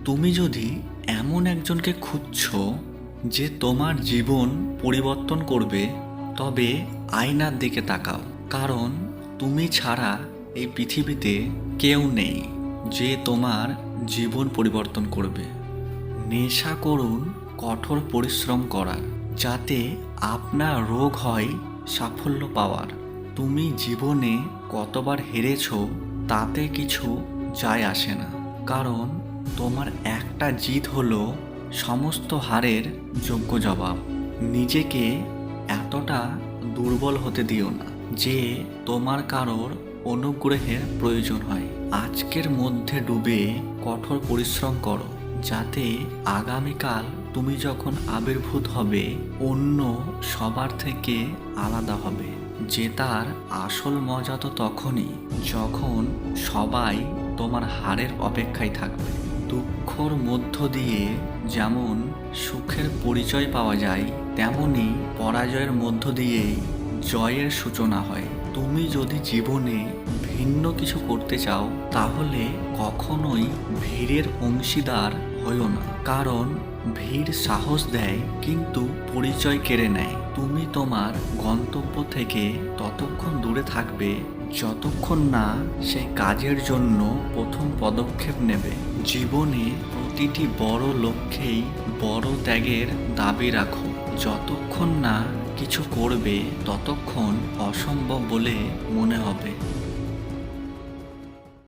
তুমি যদি এমন একজনকে খুঁজছো যে তোমার জীবন পরিবর্তন করবে, তবে আয়নার দিকে তাকাও। কারণ তুমি ছাড়া এই পৃথিবীতে কেউ নেই যে তোমার জীবন পরিবর্তন করবে। নেশা করুন কঠোর পরিশ্রম করার, যাতে আপনার রোগ হয় সাফল্য পাওয়ার। তুমি জীবনে কতবার হেরেছো তাতে কিছু যায় আসে না, কারণ তোমার একটা জিত হলো সমস্ত হারের যোগ্য জবাব। নিজেকে এতটা দুর্বল হতে দিও না যে তোমার কারোর অনুগ্রহের প্রয়োজন হয়। আজকের মধ্যে ডুবে কঠোর পরিশ্রম করো, যাতে আগামীকাল তুমি যখন আবির্ভূত হবে অন্য সবার থেকে আলাদা হবে। জেতার আসল মজা তো তখনই যখন সবাই তোমার হারের অপেক্ষায় থাকবে। দুঃখর মধ্য দিয়ে যেমন সুখের পরিচয় পাওয়া যায়, তেমনি পরাজয়ের মধ্য দিয়েই জয়ের সূচনা হয়। তুমি যদি জীবনে ভিন্ন কিছু করতে চাও, তাহলে কখনোই ভিড়ের অংশীদার হইও না। কারণ ভিড় সাহস দেয় কিন্তু পরিচয় কেড়ে নেয়। তুমি তোমার গন্তব্য থেকে ততক্ষণ দূরে থাকবে যতক্ষণ না সেই কাজের জন্য প্রথম পদক্ষেপ নেবে। জীবনে প্রতিটি বড় লক্ষ্যেই বড় ত্যাগের দাবি রাখো। যতক্ষণ না কিছু করবে ততক্ষণ অসম্ভব বলে মনে হবে।